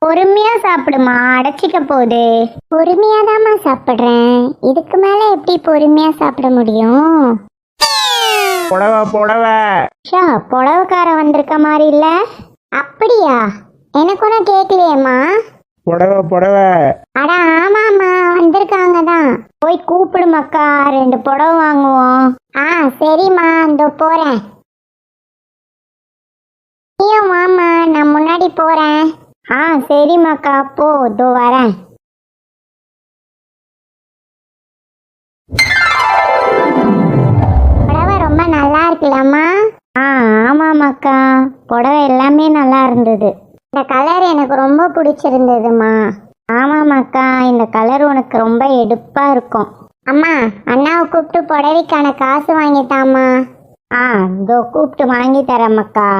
பொறுமையா சாப்பிடுமா, அடைச்சிக்க போகுது. பொறுமையாதாம்மா சாப்பிடுறேன். இதுக்கு மேல எப்படி பொறுமையா சாப்பிட முடியும்? புடவைக்காரன் வந்திருக்க மாதிரி இல்ல? அப்படியா? எனக்கு ஒன்னும் கேட்கலையேம்மா. புடவை அட ஆமாம்மா, வந்திருக்காங்க தான். போய் கூப்பிடு மக்கா, 2 புடவை வாங்குவோம். சரிம்மா, இதோ போறேன். ஐயோ மாமா, நான் முன்னாடி போறேன். சரிம்மாக்கா, போ, இதோ வரேன். புடவை ரொம்ப நல்லா இருக்குல்லம்மா? ஆமாமாக்கா, புடவை எல்லாமே நல்லா இருந்தது. இந்த கலர் எனக்கு ரொம்ப பிடிச்சிருந்ததுமா. ஆமாமாக்கா, இந்த கலர் உனக்கு ரொம்ப எடுப்பா இருக்கும். அம்மா, அண்ணாவை கூப்பிட்டு புடவைக்கான காசு வாங்கிட்டாமா. இதோ கூப்பிட்டு வாங்கி தரேம்மாக்கா.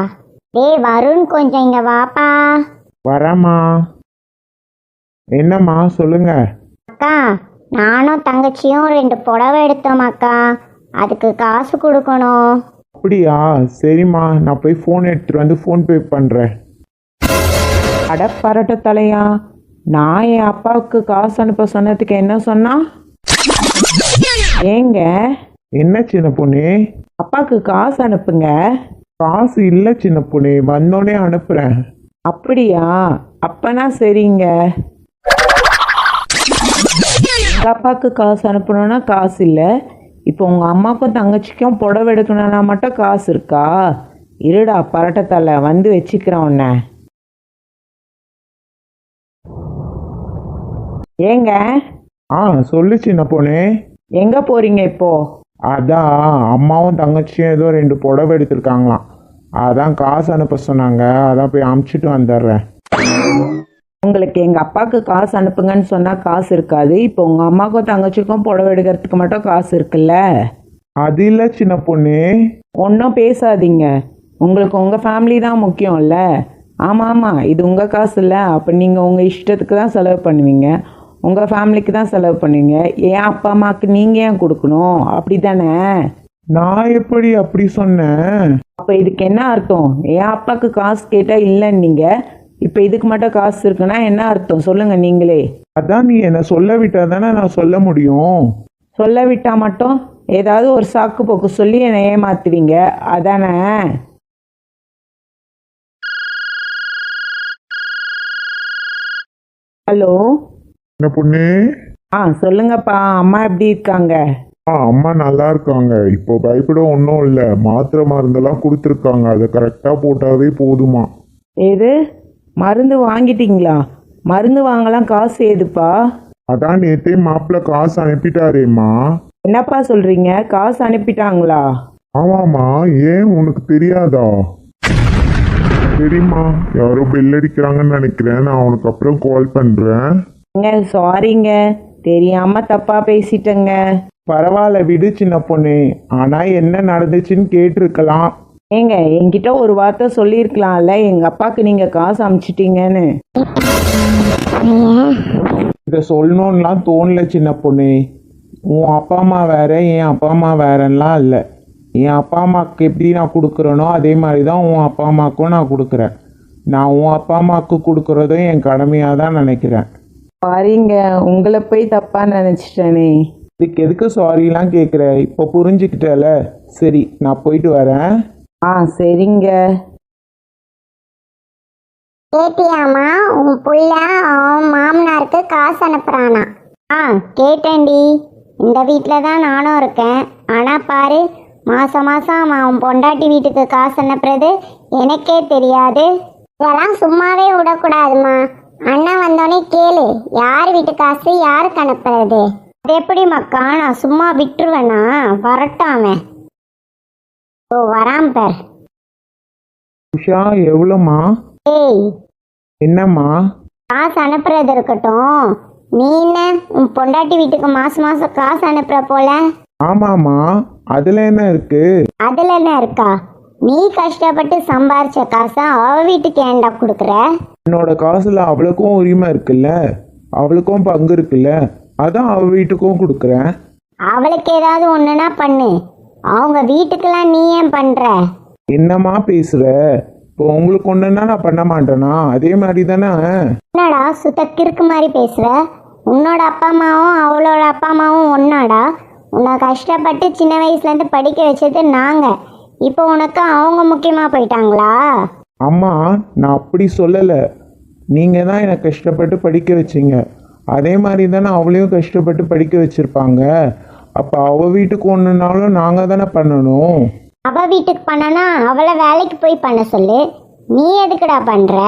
வருண், கொஞ்சம் இங்க வாப்பா. வரமா. என்னம்மா, சொல்லுங்க. அக்கா, நானும் தங்கச்சியும் 2 புடவை எடுத்தோமாக்கா, அதுக்கு காசு கொடுக்கணும். அப்படியா? சரிம்மா, நான் போய் ஃபோன் எடுத்துட்டு வந்து ஃபோன்பே பண்ணுறேன். அட பரட்ட தலையா, நான் என் அப்பாவுக்கு காசு அனுப்ப சொன்னதுக்கு என்ன சொன்னா? ஏங்க, என்ன சின்ன பொண்ணு? அப்பாவுக்கு காசு அனுப்புங்க. காசு இல்லை சின்ன பொண்ணு, வந்தோடனே அனுப்புகிறேன். அப்படியா? அப்பனா சரிங்க. எங்கள் அப்பாவுக்கு காசு அனுப்பணும்னா காசு இல்லை. இப்போ உங்கள் அம்மாவுக்கும் தங்கச்சிக்கும் புடவை எடுக்கணும்னா மட்டும் காசு இருக்கா? இருடா பரட்டத்தலை, வந்து வச்சுக்கிறேன் உன்னை. ஏங்க, சொல்லு சின்ன பொண்ணு. எங்கே போகிறீங்க இப்போ? அதான் அம்மாவும் தங்கச்சியும் ஏதோ 2 புடவை எடுத்திருக்காங்களாம், அதான் காசு அனுப்ப சொன்னாங்க, அதான் போய் அமுச்சிட்டு வந்துடுறேன். உங்களுக்கு எங்கள் அப்பாவுக்கு காசு அனுப்புங்கன்னு சொன்னால் காசு இருக்காது. இப்போ உங்கள் அம்மாவுக்கும் தங்கச்சிக்கும் புடவை எடுக்கிறதுக்கு மட்டும் காசு இருக்குல்ல? அது இல்லை சின்ன பொண்ணு. ஒன்றும் பேசாதீங்க, உங்களுக்கு உங்கள் ஃபேமிலி தான் முக்கியம்ல. ஆமாம், இது உங்கள் காசு இல்லை. அப்போ நீங்கள் உங்கள் இஷ்டத்துக்கு தான் செலவு பண்ணுவீங்க, உங்கள் ஃபேமிலிக்கு தான் செலவு பண்ணுவீங்க. ஏன் அப்பா அம்மாவுக்கு நீங்கள் ஏன் கொடுக்கணும்? அப்படி தானே? நான் எப்படி அப்படி சொன்னேன்? அப்போ இதுக்கு என்ன அர்த்தம்? என் அப்பாவுக்கு காசு கேட்டால் இல்லைன்னு நீங்கள், இப்போ இதுக்கு மட்டும் காசு இருக்குன்னா என்ன அர்த்தம் சொல்லுங்கள் நீங்களே. அதான் நீ என்னை சொல்ல விட்டா தானே நான் சொல்ல முடியும். சொல்ல விட்டா மட்டும் ஏதாவது ஒரு சாக்கு போக்கு சொல்லி என்னை ஏமாத்துவீங்க அதானே? ஹலோ, என்ன பொண்ணு? சொல்லுங்கப்பா, அம்மா எப்படி இருக்காங்க? அம்மா நல்லா இருக்காங்க. இப்போ பயப்பட ஒன்றும் இல்லை, மாத்திரை மருந்தெல்லாம் கொடுத்துருக்காங்க, அதை கரெக்டாக போட்டாவே போதுமா. ஏது மருந்து வாங்கிட்டீங்களா? மருந்து வாங்கலாம் காசு ஏதுப்பா? அதான் நேற்றே மாப்பிள்ள காசு அனுப்பிட்டாரேம்மா. என்னப்பா சொல்றீங்க? காசு அனுப்பிட்டாங்களா? ஆமாம்மா, ஏன் உனக்கு தெரியாதா? சரிம்மா, யாரோ பெல் அடிக்கிறாங்கன்னு நினைக்கிறேன், நான் உனக்கு அப்புறம் கால் பண்ணுறேன். சாரிங்க, தெரியாம தப்பா பேசிட்டேங்க. பரவாயில்ல, விடு சின்ன பொண்ணு. ஆனால் என்ன நடந்துச்சுன்னு கேட்டிருக்கலாம். ஏங்க, என்கிட்ட ஒரு வார்த்தை சொல்லியிருக்கலாம்ல, எங்கள் அப்பாவுக்கு நீங்கள் காசு அனுப்பிச்சிட்டீங்கன்னு. இதை சொல்லணும்லாம் தோணல சின்ன பொண்ணு. உன் அப்பா அம்மா வேற, என் அப்பா அம்மா வேறலாம் இல்லை. என் அப்பா அம்மாவுக்கு எப்படி நான் கொடுக்குறேனோ அதே மாதிரி தான் உன் அப்பா அம்மாவுக்கும் நான் கொடுக்குறேன். நான் உன் அப்பா அம்மாவுக்கு கொடுக்குறதும் என் கடமையாக தான் நினைக்கிறேன். பாருங்க, உங்களை போய் தப்பாக நினச்சிட்டேனே. இதுக்கு எதுக்கு சாரிலாம் கேட்குற? இப்போ புரிஞ்சுக்கிட்டல. சரி, நான் போயிட்டு வரேன். சரிங்க. கேட்டியாமா, உன் புள்ள அவன் மாமனாருக்கு காசு அனுப்புறானா? கேட்டேன்டி. இந்த வீட்டில் தான் நானும் இருக்கேன். ஆனால் பாரு, மாதம் மாதம் அவன் பொண்டாட்டி வீட்டுக்கு காசு அனுப்புறது எனக்கே தெரியாது. இதெல்லாம் சும்மாவே விடக்கூடாதுமா. அண்ணன் வந்தோடனே கேளு, யார் வீட்டு காசு யாருக்கு அனுப்புறது? அது எப்படி மக்கா, நான் சும்மா விட்டுருவேனா? வரட்டாமே. வராம் பேர். உஷா, எவ்வளோம்மா? என்னம்மா? காசு அனுப்புறது இருக்கட்டும், நீ என்ன உன் பொண்டாட்டி வீட்டுக்கு மாசம் மாசம் காசு அனுப்புற போல? ஆமாம்மா, அதுல என்ன இருக்கு? அதுல என்ன இருக்கா? நீ கஷ்டப்பட்டு சம்பாரிச்ச காசை அவ வீட்டுக்கு ஏண்டா கொடுக்குற? என்னோட காசுல அவளுக்கும் உரிமை இருக்குல்ல, அவளுக்கும் பங்கு இருக்குல்ல, அதான் அவ வீட்டுக்கும் கொடுக்குறேன். அவளுக்கு ஏதாவது ஒண்ணுனா பண்ணு, அவங்க வீட்டுக்கெல்லாம் நீ ஏன் பண்ற? என்னம்மா பேசுற? இப்போ உங்களுக்கு ஒன்றுன்னா நான் பண்ண மாட்டேனா? அதே மாதிரி தானே. என்னடா சுத்த கிறுக்கு மாதிரி பேசுற? உன்னோட அப்பா அம்மாவும் அவளோட அப்பா அம்மாவும் ஒன்னாடா? உன்னை கஷ்டப்பட்டு சின்ன வயசுலேருந்து படிக்க வச்சது நாங்கள். இப்போ உனக்கு அவங்க முக்கியமாக போயிட்டாங்களா? அம்மா, நான் அப்படி சொல்லலை. நீங்கள் தான் என்னை கஷ்டப்பட்டு படிக்க வச்சிங்க. அதே மாதிரி தானே அவளையும் கஷ்டப்பட்டு படிக்க வச்சுருப்பாங்க. அப்போ அவள் வீட்டுக்கு ஒன்றுனாலும் நாங்கள் தானே பண்ணணும். அவள் வீட்டுக்கு பண்ணனா அவளை வேலைக்கு போய் பண்ண சொல்லு. நீ எதுக்குடா பண்ணுற?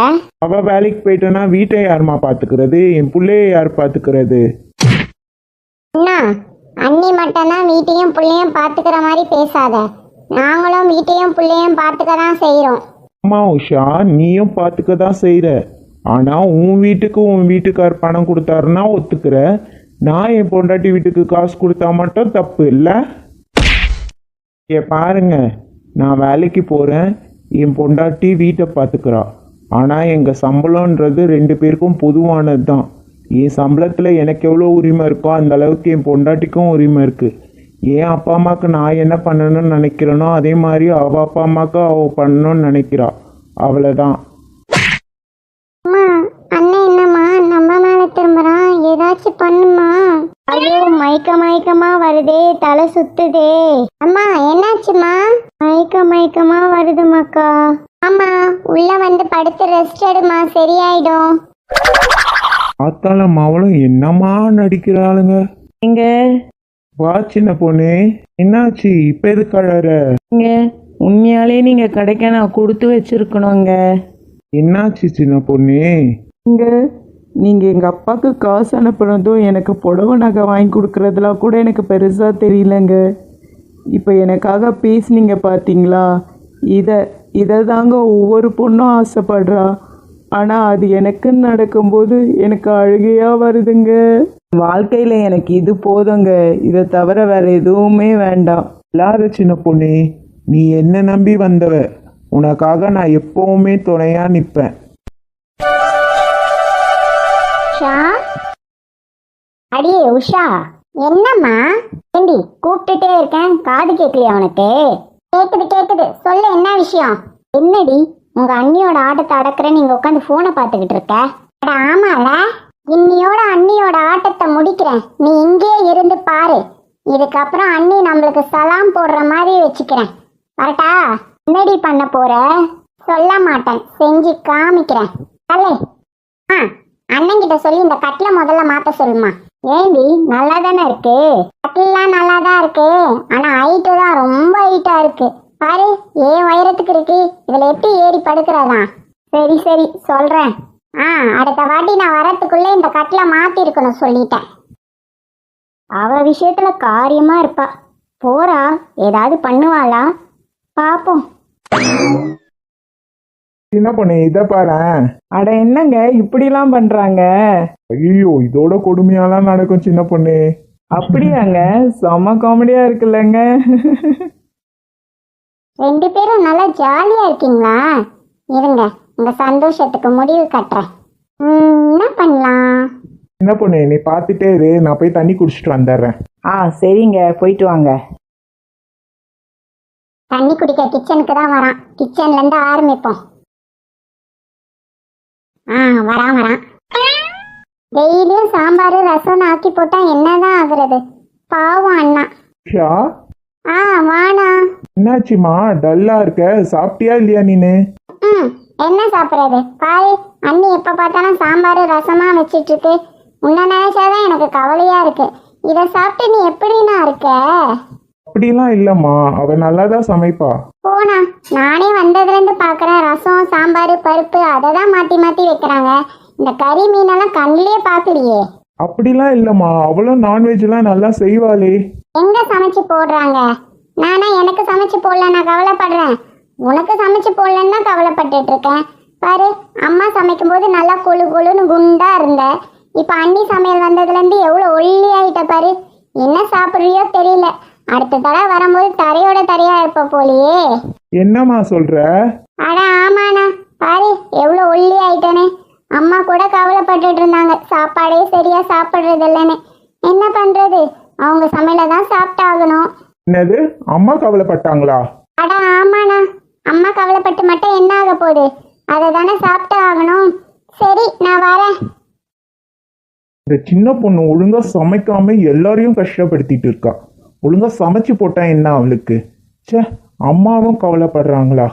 அவள் வேலைக்கு போயிட்டேன்னா வீட்டை யாரும்மா பார்த்துக்கிறது? என் பிள்ளைய யார் பார்த்துக்கிறது? அண்ணா, அண்ணி மட்டும்தான் வீட்டையும் பிள்ளையும் பார்த்துக்கிற மாதிரி பேசாத. நாங்களும் வீட்டையும் பிள்ளையும் பார்த்துக்க தான் செய்கிறோம். அம்மா உஷா, நீயும் பார்த்துக்க தான் செய்கிற. ஆனால் உன் வீட்டுக்கு உன் வீட்டுக்கார் பணம் கொடுத்தாருன்னா ஒத்துக்கிற. நான் என் பொண்டாட்டி வீட்டுக்கு காசு கொடுத்தா மட்டும் தப்பு இல்லை. பாருங்க, நான் வேலைக்கு போகிறேன், என் பொண்டாட்டி வீட்டை பார்த்துக்கிறா. ஆனால் எங்கள் சம்பளன்றது 2 பேருக்கும் பொதுவானது தான். என் சம்பளத்தில் எனக்கு எவ்வளோ உரிமை இருக்கோ அந்த அளவுக்கு என் பொண்டாட்டிக்கும் உரிமை இருக்குது. என் அப்பா அம்மாவுக்கு நான் என்ன பண்ணணும்னு நினைக்கிறேனோ அதே மாதிரி அவள் அப்பா அம்மாவுக்கு அவள் பண்ணணும்னு நினைக்கிறா. அவ்வளோதான். அம்மா, அண்ணன் என்னம்மா நம்ம மேலே திரும்புறான்? ஏதாச்சும் பண்ணுமா? ஐயோ, மயக்கமா வருதே, தலை சுத்துதே. அம்மா என்னாச்சுமா? மயக்கமா வருதுமாக்கா. ஆமா, உள்ள வந்து படுத்து ரெஸ்ட் எடுமா, சரியாயிடும். ஆத்தாளம் அவளும் என்னம்மா நடிக்கிறாளுங்க. நீங்க வா சின்ன பொண்ணு, என்னாச்சு இப்போ எதுக்கு அழற? நீங்க உண்மையாலே நீங்க கடைக்க நான் கொடுத்து வச்சிருக்கணுங்க. என்னாச்சு சின்ன பொண்ணு? நீங்கள் எங்கள் அப்பாவுக்கு காசு அனுப்புனதும் எனக்கு புடவை நகை வாங்கி கொடுக்குறதுலாம் கூட எனக்கு பெருசாக தெரியலங்க. இப்போ எனக்காக பேசுனீங்க பார்த்தீங்களா? இதை தாங்க ஒவ்வொரு பொண்ணும் ஆசைப்படுறா. ஆனால் அது எனக்குன்னு நடக்கும்போது எனக்கு அழுகையாக வருதுங்க. வாழ்க்கையில் எனக்கு இது போதுங்க. இதை தவிர வேறு எதுவுமே வேண்டாம். எல்லாரும் சின்ன பொண்ணு, நீ என்ன நம்பி வந்தவ. உனக்காக நான் எப்பவுமே துணையா நிற்பேன். உஷா, அடியே உஷா, என்னம்மா? ஏண்டி கூப்பிட்டுட்டே இருக்கேன், காது கேட்கலையா உனக்கு? கேக்குது, சொல்லு, என்ன விஷயம்? என்னடி உங்க அண்ணியோட ஆட்டத்தை அடக்குற நீங்க உட்காந்து போனை பார்த்துக்கிட்டு இருக்க? அட ஆமால, இன்னியோட அண்ணியோட ஆட்டத்தை முடிக்கிறேன், நீ இங்கேயே இருந்து பாரு. இதுக்கப்புறம் அண்ணி நம்மளுக்கு சலாம் போடுற மாதிரி வச்சுக்கிறேன். வரட்டா? என்னடி பண்ண போற? சொல்ல மாட்டேன், செஞ்சு காமிக்கிறேன். அல்லே, அண்ணன்கிட்ட சொல்லி இந்த கட்டில முதல்ல மாத்த சொல்லுமா. ஏண்டி, நல்லா தானே இருக்கு? கட்டிலாம் நல்லா தான் இருக்கு, ஆனா ஹைட்டு தான் ரொம்ப ஹைட்டா இருக்கு. பாரு, ஏன் உயரத்துக்கு இருக்கு. இதுல எப்படி ஏறி படுக்கிறதா? சரி சொல்றேன். அடுத்த வாட்டி நான் வரத்துக்குள்ள இந்த கட்டில மாத்தி இருக்கணும் சொல்லிட்டேன். அவ விஷயத்துல காரியமா இருப்பா. போறா, ஏதாவது பண்ணுவாளா? பாப்போம். சின்ன பொண்ணு, இதை பாரு. அட என்னங்க இப்படிலாம் பண்ணுறாங்க? ஐயோ, இதோட கொடுமையாலாம் நடக்கும் சின்ன பொண்ணு. அப்படியாங்க? செம்ம காமெடியாக இருக்குல்லங்க. 2 பேரும் நல்லா ஜாலியா இருக்கீங்களா? இருங்க, உங்க சந்தோஷத்துக்கு முடிவு கட்டுறேன். என்ன பண்ணலாம்? சின்ன பொண்ணு, நீ பார்த்துட்டே இரு, நான் போய் தண்ணி குடிச்சிட்டு வந்துடுறேன். சரிங்க, போயிட்டு வாங்க. தண்ணி குடிக்க கிச்சனுக்கு தான் வரான். கிச்சன்ல இருந்து ஆரம்பிப்போம். வரான். டெய்லியும் சாம்பார் ரசம் ஆக்கி போட்டா என்னதான் ஆகுறது? பாவம் அண்ணா. உஷா, வாணா. என்னாச்சுமா டல்லா இருக்க? சாப்பிட்டியா இல்லையா நீனு? என்ன சாப்பிட்றது? பாரு, அண்ணி எப்ப பார்த்தாலும் சாம்பார் ரசமா வச்சிட்டு இருக்கு. உன்னை நினைச்சாதான் எனக்கு கவலையா இருக்கு. இதை சாப்பிட்டு நீ எப்படின்னா இருக்க? அப்படிலாம் இல்லம்மா, அவ நல்லா தான் சமைப்பா. போனா, நானே வந்ததுல இருந்து பாக்குறேன், ரசம் சாம்பார் பருப்பு அதை தான் மாத்தி வைக்கிறாங்க. இந்த கறி மீனெல்லாம் கண்ணிலே பாக்கலையே. அப்படிலாம் இல்லம்மா, அவளும் நான்வெஜ்லாம் நல்லா செய்வாளே. எங்க சமைச்சு போடுறாங்க? நானா எனக்கு சமைச்சு போடல நான் கவலைப்படுறேன். உனக்கு சமைச்சு போடலன்னா கவலைப்பட்டுட்டு இருக்கேன். பாரு, அம்மா சமைக்கும் போது நல்லா கொழுன்னு குண்டா இருந்த. இப்ப அண்ணி சமையல் வந்ததுல இருந்து எவ்வளவு ஒல்லி ஆயிட்ட பாரு. என்ன சாப்பிடுறியோ தெரியல. அடுத்த தடவை வரும்போது தரையோட தரையா இருப்ப போலியே. என்னம்மா சொல்ற? அட ஆமாண்ணா, பாரு எவ்வளவு ஒல்லி ஆயிட்டனே. அம்மா கூட கவலைப்பட்டுட்டு இருந்தாங்க, சாப்பாடே சரியா சாப்பிடுறது இல்லைன்னு. என்ன பண்றது, அவங்க சமையல தான் சாப்பிட்டாகணும். என்னது, அம்மா கவலைப்பட்டாங்களா? அட ஆமாண்ணா, அம்மா கவலைப்பட்டு மட்டும் என்ன ஆக போகுது? போகுது, அதை தானே சாப்பிட்டு ஆகணும். சரி நான் வரேன். இந்த சின்ன பொண்ணு ஒழுங்கா சமைக்காம எல்லாரையும் கஷ்டப்படுத்திட்டு இருக்கா. ஒழுங்கா சமைச்சு போட்டா என்ன அவளுக்கு? ச்சே, அம்மாவும் கவலைப்படுறாங்களா?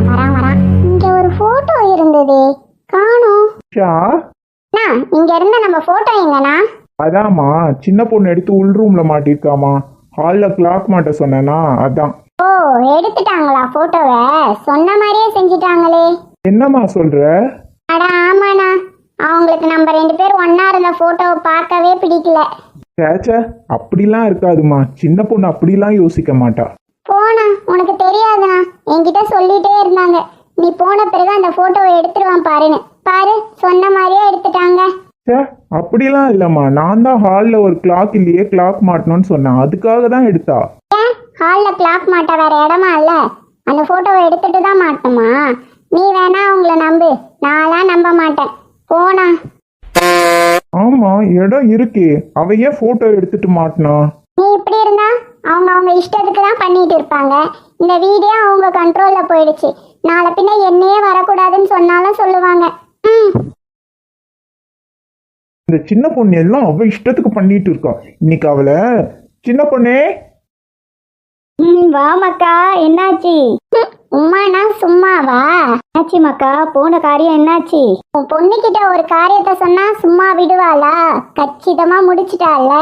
வரேன் வரேன். இங்க ஒரு போட்டோ இருந்தது, காணோம். ஷா, அண்ணா, இங்க இருந்த நம்ம போட்டோ எங்கண்ணா? அதாம்மா சின்ன பொண்ணு எடுத்து உள் ரூம்ல மாட்டிருக்காமா. ஹால்ல கிளாக் மாட்ட சொன்னேனா, அதான். ஓ, எடுத்துட்டாங்களா போட்டோவை? சொன்ன மாதிரியே செஞ்சுட்டாங்களே. என்னம்மா சொல்ற? அட ஆமாண்ணா, அவங்களுக்கு நம்ம 2 பேர் ஒண்ணா இருந்த போட்டோவை பார்க்கவே பிடிக்கல. சேச்சே, அப்படிலாம் இருக்காதுமா. சின்ன பொண்ணு அப்படிலாம் யோசிக்க மாட்டா. போனா உனக்கு தெரியாதுண்ணா, என்கிட்ட சொல்லிட்டே இருந்தாங்க, நீ போன பிறகு அந்த போட்டோவை எடுத்துருவான் பாருன்னு. பாரு, சொன்ன மாதிரியே எடுத்துட்டாங்க. சே, அப்படிலாம் இல்லம்மா. நான் தான் ஹால்ல ஒரு கிளாக் இல்லையே, கிளாக் மாட்டணும்னு சொன்னேன். அதுக்காக தான் எடுத்தா. ஏன் ஹால்ல கிளாக் மாட்ட வேற இடமா இல்ல? அந்த போட்டோவை எடுத்துட்டு தான் மாட்டணுமா? நீ வேணா அவங்கள நம்பு, நான்லாம் நம்ப மாட்டேன். போனா. ஆமா, இடம் இருக்கே, அவ ஏன் போட்டோ எடுத்துட்டு மாட்டினா? நீ இப்படி இருந்தா அவங்க அவங்க இஷ்டத்துக்கு தான் பண்ணிட்டு இருப்பாங்க. இந்த வீடியோ அவங்க கண்ட்ரோல்ல போயிடுச்சு. நாளை பின்ன என்னையே வரக்கூடாதுன்னு சொன்னாலும் சொல்லுவாங்க. இந்த சின்ன பொண்ணு எல்லாம் அவ இஷ்டத்துக்கு பண்ணிட்டு இருக்கா. இன்னைக்கு அவளை சின்ன பொண்ணே. வா மக்கா, என்னாச்சு? உம்மாண்ணா சும்மாவா? என்னாச்சு மக்கா, போன காரியம் என்னாச்சு? உன் பொண்ணுகிட்ட ஒரு காரியத்தை சொன்னா சும்மா விடுவாளா? கச்சிதமா முடிச்சிட்டால.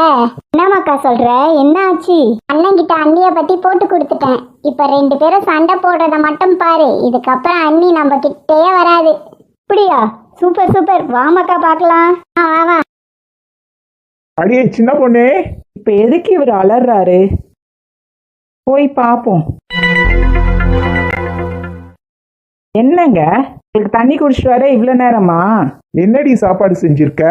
என்ன மக்கா சொல்ற, என்னாச்சு? அண்ணன் கிட்ட அண்ணிய பத்தி போட்டு கொடுத்துட்டேன். இப்ப 2 பேரும் சண்டை போடுறத மட்டும் பாரு. இதுக்கப்புறம் அண்ணி நம்ம கிட்டே வராது. அப்படியா? சூப்பர் சூப்பர், வா மக்கா பார்க்கலாம். வா வா. அடியே சின்ன பொண்ணே. இப்போ எதுக்கு இவர் அலறாரு? போய் பார்ப்போம். என்னங்க, உங்களுக்கு தண்ணி குடிச்சிட்டு வர இவ்வளோ நேரமா? என்னடி சாப்பாடு செஞ்சிருக்க?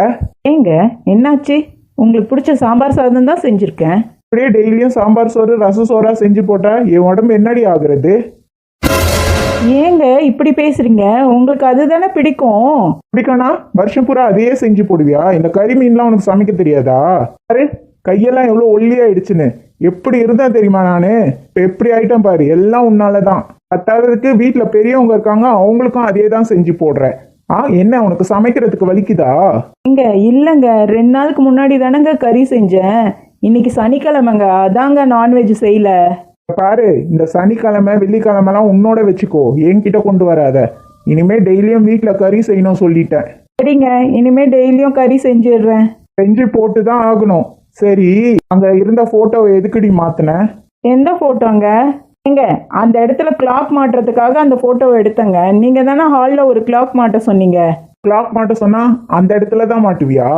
ஏங்க என்னாச்சு? உங்களுக்கு பிடிச்ச சாம்பார் சாதம் தான் செஞ்சுருக்கேன். அப்படியே டெய்லியும் சாம்பார் சோறு ரசம் சோறா செஞ்சு போட்டா என் உடம்பு என்னடி ஆகுறது? ஏங்க இப்படி பேசுறீங்க? உங்களுக்கு அதுதானே பிடிக்கும். பிடிக்கணா வருஷம் பூரா அதையே செஞ்சு போடுவியா? இந்த கறி மீன்லாம் உனக்கு சமைக்க தெரியாதா? பாரு, கையெல்லாம் எவ்வளோ ஒல்லியாயிடுச்சுன்னு. எப்படி இருந்தா தெரியுமா நானு? இப்போ எப்படி ஆயிட்டேன் பாரு, எல்லாம் உன்னாலதான். பத்தாவதுக்கு வீட்டில் பெரியவங்க இருக்காங்க, அவங்களுக்கும் அதே தான் செஞ்சு போடுறேன். என்ன உனக்கு சமைக்கிறதுக்கு வலிக்குதா? இங்க இல்லைங்க, 2 நாளுக்கு முன்னாடி தானேங்க கறி செஞ்சேன். இன்னைக்கு சனிக்கிழமைங்க, அதாங்க நான்வெஜ் செய்யல. பாரு, இந்த சனிக்கிழமை வெள்ளிக்கிழமெல்லாம் உன்னோட வச்சுக்கோ, என்கிட்ட கொண்டு வராத. இனிமே டெய்லியும் வீட்டில் கறி செய்யணும் சொல்லிட்டேன். சரிங்க, இனிமே டெய்லியும் கறி செஞ்சிடுறேன். செஞ்சு போட்டு தான் ஆகணும். சரி, அங்க இருந்த போட்டோவை எதுக்குடி மாத்தின? எந்த போட்டோங்க? ஏங்க, அந்த இடத்துல கிளாக் மாட்டுறதுக்காக அந்த போட்டோவை எடுத்தங்க. நீங்க தானே ஹாலில் ஒரு கிளாக் மாட்ட சொன்னீங்க. கிளாக் மாட்ட சொன்னா அந்த இடத்துல தான் மாட்டுவியா?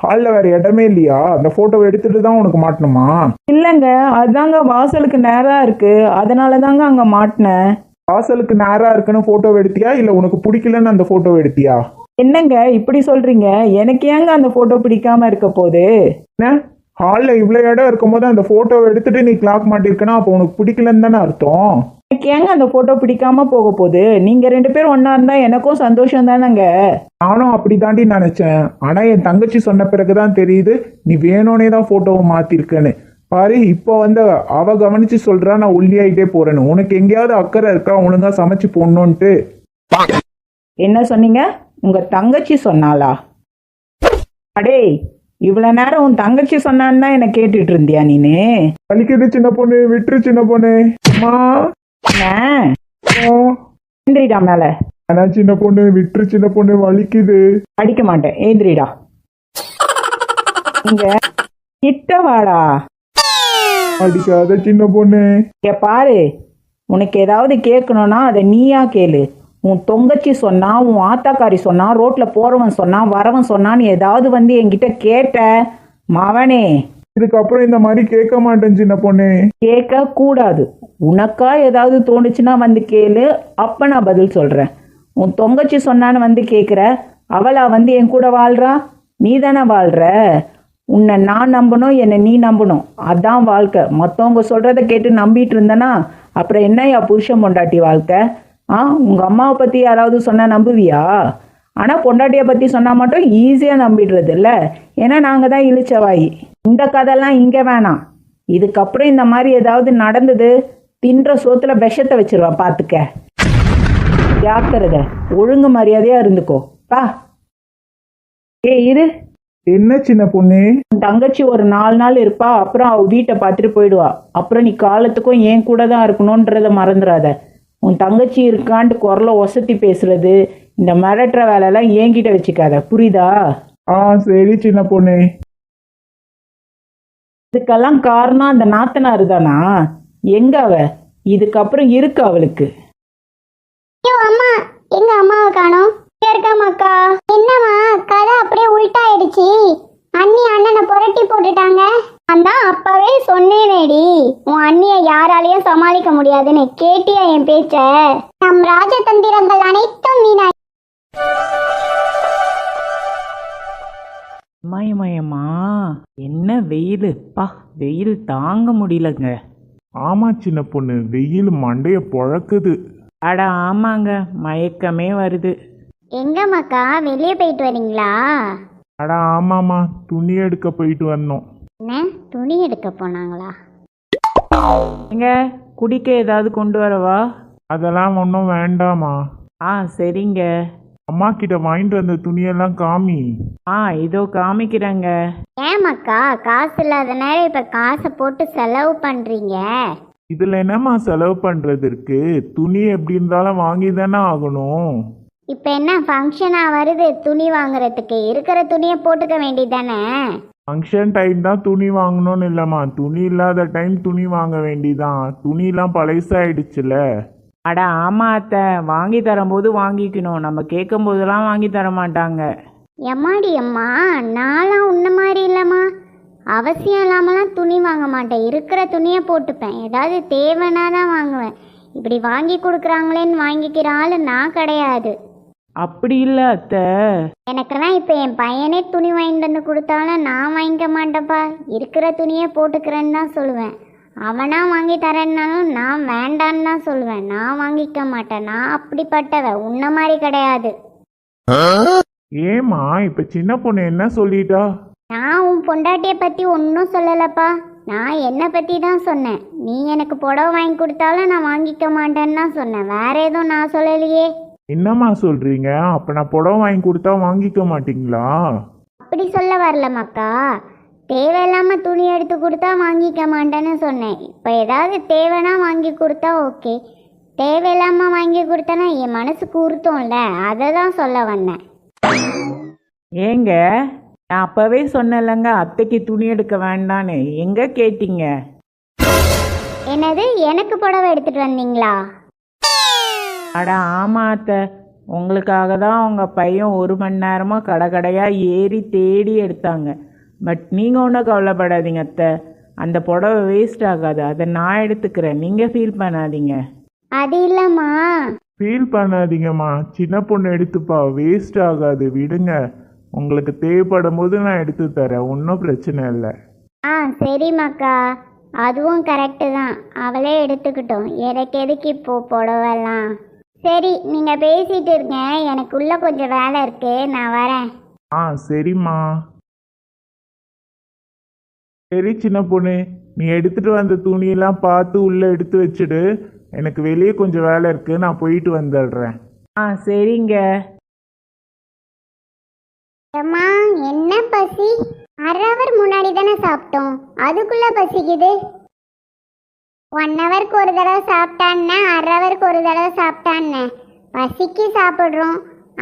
ஹாலில் வேற இடமே இல்லையா? அந்த போட்டோவை எடுத்துட்டு தான் உனக்கு மாட்டணுமா? இல்லைங்க, அதாங்க வாசலுக்கு நேராக இருக்கு, அதனால தாங்க அங்கே மாட்டினேன். வாசலுக்கு நேரா இருக்குன்னு போட்டோவை எடுத்தியா, இல்லை உனக்கு பிடிக்கலன்னு அந்த போட்டோவை எடுத்தியா? என்னங்க இப்படி சொல்றீங்க? எனக்கு ஏங்க அந்த போட்டோ பிடிக்காம இருக்க போகுது? என்ன, ஹாலில் இவ்வளோ இடம் இருக்கும்போது அந்த போட்டோவை எடுத்துட்டு நீ கிளாக் மாட்டிருக்கனா, அப்போ உனக்கு பிடிக்கலன்னு தானே அர்த்தம். எனக்கு ஏங்க அந்த போட்டோ பிடிக்காம போக போகுது? நீங்க 2 பேரும் ஒண்ணா இருந்தா எனக்கும் சந்தோஷம் தானேங்க. நானும் அப்படி தாண்டி நினைச்சேன். ஆனா என் தங்கச்சி சொன்ன பிறகுதான் தெரியுது நீ வேணும்னே தான் போட்டோவை மாத்திருக்கேன்னு. பாரு, இப்போ வந்து அவ கவனிச்சு சொல்றா நான் ஒல்லியாயிட்டே போறேன்னு. உனக்கு எங்கேயாவது அக்கறை இருக்கா ஒழுங்கா சமைச்சு போடணுன்ட்டு? என்ன சொன்னீங்க? உங்க தங்கச்சி சொன்னாளா? அடே, இவ்வளவு நேரம் உன் தங்கச்சி சொன்னான்னு தான் என்ன கேட்டுட்டு இருந்தியா நீனு? வலிக்குது சின்ன பொண்ணு, விட்டுரு சின்ன பொண்ணு. அம்மா, எந்திரிடா மேல. ஆனா சின்ன பொண்ணு, விட்டுரு சின்ன பொண்ணு, வலிக்குது. அடிக்க மாட்டேன், ஏந்திரிடா. இங்க கிட்ட வாடா. அடிக்காத சின்ன பொண்ணு. இங்க பாரு, உனக்கு ஏதாவது கேட்கணும்னா அதை நீயா கேளு. உன் தொங்கச்சி சொன்னா, உன் ஆத்தாக்காரி சொன்னா, ரோட்ல போறவன் சொன்னா, வரவன் சொன்னான்னு ஏதாவது வந்து என்கிட்ட கேட்ட மவனே, இதுக்கப்புறம் இந்த மாதிரி கேட்க மாட்டேன் சின்ன பொண்ணு. கேட்க கூடாது. உனக்கா ஏதாவது தோணுச்சுன்னா வந்து கேளு, அப்ப நான் பதில் சொல்றேன். உன் தொங்கச்சி சொன்னான்னு வந்து கேட்குற, அவளா வந்து என் கூட வாழ்றா? நீ தானே வாழ்ற. உன்னை நான் நம்பணும், என்னை நீ நம்பணும், அதான் வாழ்க்கை. மற்றவங்க சொல்றத கேட்டு நம்பிட்டு இருந்தனா அப்புறம் என்னையா புருஷன் பொண்டாட்டி வாழ்க்கை? உங்க அம்மாவை பத்தி யாராவது சொன்னா நம்புவியா? ஆனா பொண்டாட்டியை பத்தி சொன்னா மட்டும் ஈஸியா நம்பிடுறது இல்ல. ஏன்னா நாங்க தான் இழிச்சவாயி. இந்த கதைலாம் இங்க வேணாம். இதுக்கப்புறம் இந்த மாதிரி ஏதாவது நடந்தது, தின்ற சோத்துல விஷத்தை வச்சிருவா பாத்துக்க. ஜாக்கிரதை, ஒழுங்கு மரியாதையா இருந்துக்கோ. பா. இரு, என்ன சின்ன பொண்ணு? உன் தங்கச்சி ஒரு 4 நாள் இருப்பா, அப்புறம் அவ வீட்டை பார்த்துட்டு போயிடுவா. அப்புறம் நீ காலத்துக்கும் என் கூட தான் இருக்கணுன்றத மறந்துடாத. உன் தங்கச்சி இருக்கான்ட்டு குரலை ஒசத்தி பேசுறது, இந்த மிரட்டுற வேலையெல்லாம் என்கிட்ட வச்சுக்காத, புரியுதா? சரி சின்ன பொண்ணு. இதுக்கெல்லாம் காரணம் அந்த நாத்தனாரு தானா? எங்க அவ? இதுக்கப்புறம் இருக்கு அவளுக்கு. ஐயோ அம்மா, எங்க அம்மாவை காணோம். இருக்காமாக்கா. என்னம்மா கதை அப்படியே உள்டாயிடுச்சு? அண்ணி அண்ணனை புரட்டி போட்டுட்டாங்க. அதான் அப்பவே சொன்னேனேடி, உன் அண்ணிய யாராலையும் சமாளிக்க முடியாதுன்னு. கேட்டியா என் பேச்ச? நம் ராஜதந்திரங்கள் அனைத்தும் வீணாய். மயமயமா, என்ன வெயில்! பா, வெயில் தாங்க முடியலங்க. ஆமா சின்ன பொண்ணு, வெயில் மண்டைய பொழக்குது. அட ஆமாங்க, மயக்கமே வருது. எங்கம்மாக்கா வெளியே போயிட்டு வரீங்களா? அட ஆமாம்மா, துணி எடுக்க போயிட்டு வந்தோம். என்ன துணி எடுக்க போனாங்களா? எங்க குடிக்க ஏதாவது கொண்டு வரவா? அதெல்லாம் ஒன்றும் வேண்டாமா. சரிங்க. அம்மா கிட்ட வாங்கிட்டு வந்த துணியெல்லாம் காமி. இதோ காமிக்கிறேங்க. ஏமாக்கா, காசு இல்லாத நேரம் இப்ப காசை போட்டு செலவு பண்றீங்க. இதுல என்னம்மா செலவு பண்றது இருக்கு? துணி எப்படி இருந்தாலும் வாங்கி தானே ஆகணும். இப்ப என்ன ஃபங்க்ஷனா வருது துணி வாங்குறதுக்கு? இருக்கிற துணியை போட்டுக்க வேண்டியதானே? ஃபங்க்ஷன் டைம் தான் துணி வாங்கணும்னு இல்லைம்மா, துணி இல்லாத டைம் துணி வாங்க வேண்டிதான். துணிலாம் பழசாயிடுச்சுல. அட ஆமா அத்தை, வாங்கி தரும்போது வாங்கிக்கணும், நம்ம கேட்கும் போதெல்லாம் வாங்கி தர மாட்டாங்க. எம்மாடி அம்மா, நான்லாம் உன்ன மாதிரி இல்லைம்மா. அவசியம் இல்லாமலாம் துணி வாங்க மாட்டேன். இருக்கிற துணியை போட்டுப்பேன். ஏதாவது தேவைன்னா தான் வாங்குவேன். இப்படி வாங்கி கொடுக்குறாங்களேன்னு வாங்கிக்கிற ஆள் நான் கிடையாது. அப்படி இல்லை அத்தை. எனக்கெல்லாம் இப்போ என் பையனே துணி வாங்கிட்டு வந்து கொடுத்தாலும் நான் வாங்கிக்க மாட்டேப்பா. இருக்கிற துணியை போட்டுக்கிறேன்னு தான் சொல்லுவேன். அவனா வாங்கி தரேன்னாலும் நான் வேண்டான்னு தான் சொல்லுவேன். நான் வாங்கிக்க மாட்டேன். நான் அப்படிப்பட்டவ, உன்ன மாதிரி கிடையாது. ஏமா இப்ப சின்ன பொண்ணு என்ன சொல்லிட்டா? நான் உன் பொண்டாட்டியை பற்றி ஒன்றும் சொல்லலப்பா. நான் என்னை பற்றி தான் சொன்னேன். நீ எனக்கு புடவை வாங்கி கொடுத்தாலும் நான் வாங்கிக்க மாட்டேன்னு தான் சொன்னேன். வேற எதுவும் நான் சொல்லலையே. என்னம்மா சொல்றீங்க? அப்ப நான் புடவை வாங்கி கொடுத்தா வாங்கிக்க மாட்டீங்களா? அப்படி சொல்ல வரலம்மாக்கா. தேவையில்லாமல் துணி எடுத்து கொடுத்தா வாங்கிக்க மாட்டேன்னு சொன்னேன். இப்போ ஏதாவது தேவைன்னா வாங்கி கொடுத்தா ஓகே. தேவையில்லாமல் வாங்கி கொடுத்தனா என் மனசுக்கு உறுத்தோம்ல, அதை தான் சொல்ல வந்தேன். ஏங்க, நான் அப்பவே சொன்னேன்லங்க அத்தைக்கு துணி எடுக்க வேண்டான்னு. எங்க கேட்டீங்க? என்னது, எனக்கு புடவை எடுத்துட்டு வந்தீங்களா? அட ஆமா அத்தை, உங்களுக்காக தான் உங்கள் பையன் 1 மணி நேரமாக கடையாக ஏறி தேடி எடுத்தாங்க. பட் நீங்கள் ஒன்றும் கவலைப்படாதீங்க அத்தை, அந்த புடவை வேஸ்ட் ஆகாது. அதை நான் எடுத்துக்கிறேன், நீங்கள் ஃபீல் பண்ணாதீங்க. அது இல்லைம்மா. ஃபீல் பண்ணாதீங்கம்மா, சின்ன பொண்ணு எடுத்துப்பா, வேஸ்ட் ஆகாது, விடுங்க. உங்களுக்கு தேவைப்படும் போது நான் எடுத்து தரேன், ஒன்றும் பிரச்சனை இல்லை. சரிம்மாக்கா, அதுவும் கரெக்டு தான். அவளே எடுத்துக்கிட்டோம். எனக்கு எதுக்கு இப்போ புடவெல்லாம்? சரி, நீங்கள் பேசிட்டு இருங்க, எனக்குள்ள கொஞ்சம் வேலை இருக்கு, நான் வரேன். சரிம்மா. சரி சின்ன பொண்ணு, நீ எடுத்துட்டு வந்த துணியெல்லாம் பார்த்து உள்ள எடுத்து வச்சுடு. எனக்கு வெளியே கொஞ்சம் வேலை இருக்கு, நான் போயிட்டு வந்துடுறேன். சரிங்க. அம்மா, என்ன பசி? 1/2 hour முன்னாடி தானே சாப்பிட்டோம், அதுக்குள்ள பசிக்குது. 1 hourக்கு ஒரு தடவை சாப்பிட்டான்னு, 1/2 hourக்கு ஒரு தடவை சாப்பிட்டான்னு. பசிக்கு சாப்பிட்றோம்.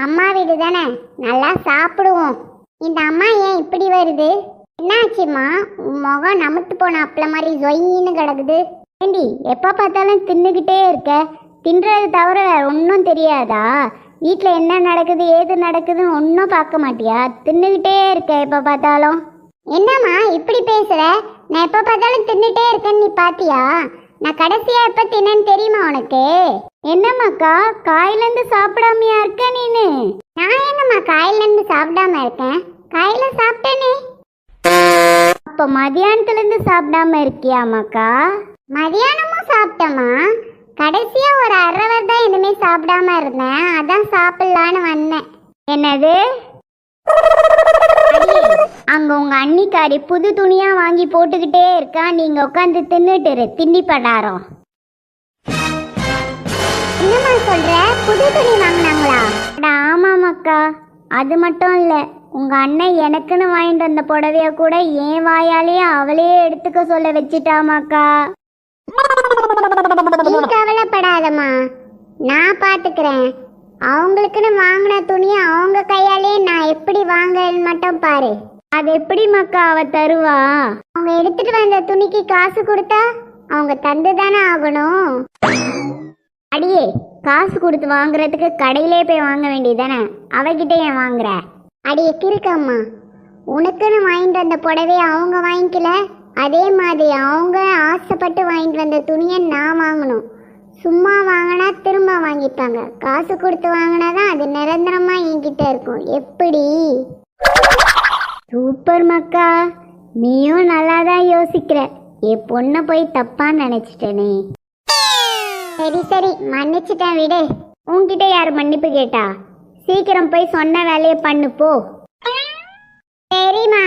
அம்மா வீடு தானே, நல்லா சாப்பிடுவோம். இந்த அம்மா ஏன் இப்படி வருது? என்னாச்சுமா? முகம் நமுத்து போன அப்பள மாதிரி ஜொயின்னு கிடக்குது. ஏண்டி, எப்போ பார்த்தாலும் தின்னுக்கிட்டே இருக்க? தின்றது தவிர வேற ஒன்றும் தெரியாதா? வீட்டில் என்ன நடக்குது ஏது நடக்குதுன்னு ஒன்றும் பார்க்க மாட்டியா? தின்னுக்கிட்டே இருக்க எப்போ பார்த்தாலும். என்னம்மா இப்படி பேசுகிற? நான் எப்போ பார்த்தாலும் தின்னுட்டே இருக்கேன்னு நீ பார்த்தியா? நான் கடைசியாக எப்போ தின்னேன்னு தெரியுமா உனக்கு? என்னம்மாக்கா, காயிலேருந்து சாப்பிடாமையா இருக்க நீனு? நான் என்னம்மா காயிலேருந்து சாப்பிடாம இருக்கேன்? காயில சாப்பிட்டேனே. அப்போ மதியானத்துலேருந்து சாப்பிடாம இருக்கியாமாக்கா? மதியானமும் சாப்பிட்டேம்மா. கடைசியா ஒரு 1/2 hour தான் எதுவுமே சாப்பிடாம இருந்தேன், அதான் சாப்பிடலான்னு வந்தேன். என்னது? அங்க உங்க அண்ணிக்காரி புது துணியா வாங்கி போட்டுக்கிட்டே இருக்கா, நீங்க உட்காந்து தின்னுட்டு திண்டி படாரம். என்னம்மா சொல்ற? புது துணி வாங்கினாங்களா? ஆமாமாக்கா, அது மட்டும் இல்லை, உங்கள் அண்ணன் எனக்குன்னு வாங்கிட்டு வந்த புடவைய கூட என் வாயாலேயே அவளே எடுத்துக்க சொல்ல வச்சுட்டாமாக்கா. நீ கவலைப்படாதம்மா, நான் பார்த்துக்கிறேன். அவங்களுக்குன்னு வாங்கின துணியை அவங்க கையாலே நான் எப்படி வாங்கன்னு மட்டும் பாரு. அது எப்படி மக்கா அவ தருவா? அவங்க எடுத்துட்டு வந்த துணிக்கு காசு கொடுத்தா அவங்க தந்து தானே ஆகணும். அடியே, காசு கொடுத்து வாங்குறதுக்கு கடையிலே போய் வாங்க வேண்டியதானே, அவகிட்ட ஏன் வாங்குற? அடியே கிறுக்கம்மா, உனக்குன்னு வாங்கிட்டு வந்த புடவைய அவங்க வாங்கிக்கல, அதே மாதிரி அவங்க ஆசைப்பட்டு வாங்கிட்டு வந்த துணியை நான் வாங்கணும். சும்மா வாங்கினா திரும்ப வாங்கிப்பாங்க, காசு கொடுத்து வாங்கினா தான் அது நிரந்தரமா என்கிட்ட இருக்கும். எப்படி? சூப்பர் மக்கா, நீயும் நல்லா தான் யோசிக்கிற. என் பொண்ணை போய் தப்பா நினைச்சிட்டனே. சரி சரி, மன்னிச்சிட்டேன் விடு. உன்கிட்ட யார் மன்னிப்பு கேட்டா? சீக்கிரம் போய் சொன்ன வேலையை பண்ணு போ. சரிம்மா,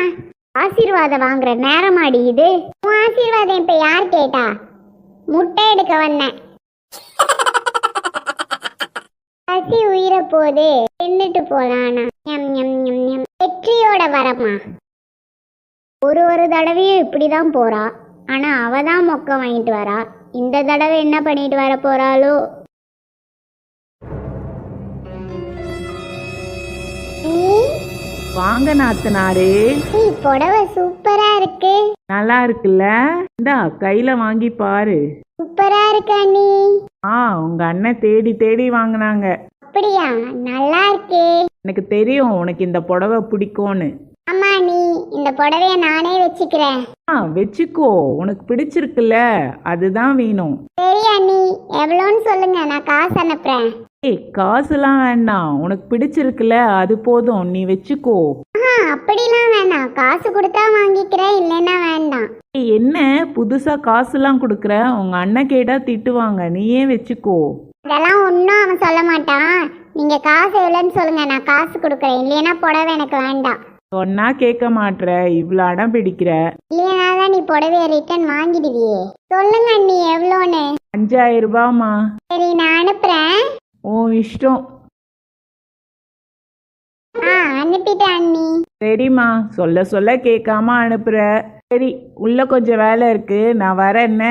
ஆசீர்வாதம் வாங்குற நேரமாடி இது. உன் ஆசீர்வாதம் இப்ப யார் கேட்டா? முட்டை எடுக்க வந்தேன். பசி உயிர போது தின்னுட்டு போலானா? வெற்றியோட வரமா? ஒரு தடவையும் இப்படிதான் போறா, ஆனா அவ தான் மொக்க வாங்கிட்டு வரா. இந்த தடவை என்ன பண்ணிட்டு வர போறாளோ? வாங்க நாத்தனாரே. புடவை சூப்பரா இருக்கு. நல்லா இருக்குல்ல? இந்தா கையில வாங்கி பாரு. சூப்பரா இருக்க நீ. உங்க அண்ணன் தேடி தேடி வாங்கினாங்க. அப்படியா? நல்லா இருக்கே. எனக்கு தெரியும் உனக்கு இந்த புடவை பிடிக்கும்னு. அம்மா, நீ இந்த புடவைய நானே வச்சுக்கிறேன். வச்சுக்கோ, உனக்கு பிடிச்சிருக்குல்ல, அதுதான் வேணும். சரி அண்ணி, எவ்வளோன்னு சொல்லுங்க, நான் காசு அனுப்புறேன். காசுலாம் வேண்டாம், உனக்கு பிடிச்சிருக்குல்ல அது போதும், நீ வச்சுக்கோ. அப்படிலாம் வேண்டாம், காசு கொடுத்தா வாங்கிக்கிறேன், இல்லைன்னா வேண்டாம். என்ன புதுசா காசுலாம் கொடுக்குற? உங்க அண்ணன் கேட்டா திட்டுவாங்க, நீயே வச்சுக்கோ. இதெல்லாம் ஒன்றும் அவன் சொல்ல மாட்டான். நீங்க காசு எவ்வளோன்னு சொல்லுங்க, நான் காசு கொடுக்குறேன். இல்லைன்னா புடவை எனக்கு வேண்டாம். சொன்னா கேட்க மாட்ற, இவ்வளோ அடம் பிடிக்கிற. இல்லைனா தான் நீ புடவைய ரிட்டர்ன் வாங்கிடுவியே. சொல்லுங்க அண்ணி, எவ்வளோன்னு? 5000 ரூபாமா. சரி, நான் அனுப்புறேன். உன் இஷ்டம். அனுப்பிட்டேன் அண்ணி. சரிம்மா, சொல்ல சொல்ல கேட்காம அனுப்புற. சரி, உள்ள கொஞ்சம் வேலை இருக்கு, நான் வரேன். என்ன?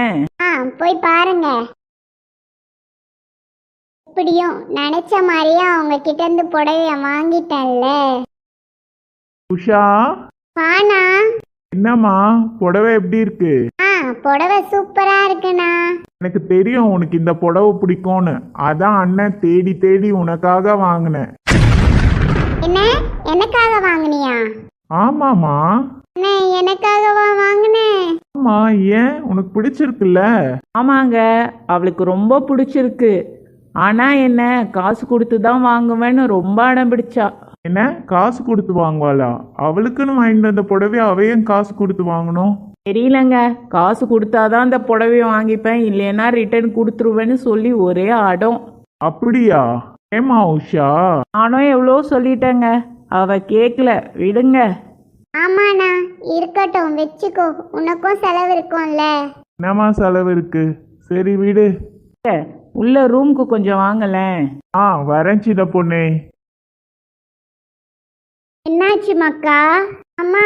போய் பாருங்க. எப்படியும் நினைச்ச மாதிரியே அவங்க கிட்ட இருந்து புடவைய வாங்கிட்டேன்ல. உஷா, வாண்ணா. என்னம்மா புடவை எப்படி இருக்கு? புடவை சூப்பரா இருக்குண்ணா. எனக்கு தெரியும் உனக்கு இந்த புடவை பிடிக்கும்னு, அதான் அண்ணன் தேடி தேடி உனக்காக வாங்கினேன். என்ன, எனக்காக வாங்கினியா? ஆமாமா. எனக்காகவா வாங்கினேன்? ஆமா, ஏன் உனக்கு பிடிச்சிருக்குல்ல? ஆமாங்க, அவளுக்கு ரொம்ப பிடிச்சிருக்கு. ஆனா என்ன, காசு கொடுத்து தான் வாங்குவேன்னு ரொம்ப அடம் பிடிச்சா. என்ன, காசு கொடுத்து வாங்குவாளா? அவளுக்குன்னு வாங்கிட்டு வந்த புடவை அவையும் காசு கொடுத்து வாங்கணும்? தெரியலங்க, காசு கொடுத்தாதான் அந்த புடவைய வாங்கிப்பேன், இல்லைன்னா ரிட்டர்ன் கொடுத்துருவேன்னு சொல்லி ஒரே அடம். அப்படியா? ஏமா உஷா? நானும் எவ்வளோ சொல்லிட்டேங்க, அவ கேட்கல, விடுங்க. ஆமாண்ணா, இருக்கட்டும், வச்சுக்கோ, உனக்கும் செலவு இருக்கும்ல. என்னம்மா செலவு இருக்கு? சரி விடு. உள்ள ரூமுக்கு கொஞ்சம் வாங்கலேன். வரேன் சின்ன பொண்ணே. என்னாச்சு மக்கா? அம்மா,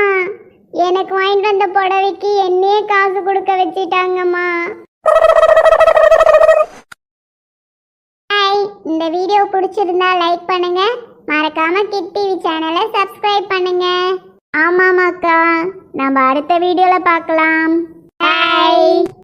எனக்கு வாங்கிட்டு வந்த புடவைக்கு என்னையே காசு கொடுக்க வச்சிட்டாங்கம்மா. இந்த வீடியோ பிடிச்சிருந்தா லைக் பண்ணுங்க, மறக்காம கிட் டிவி சேனலை சப்ஸ்கிரைப் பண்ணுங்க. ஆமாமாக்கா, நம்ம அடுத்த வீடியோல பார்க்கலாம். பை.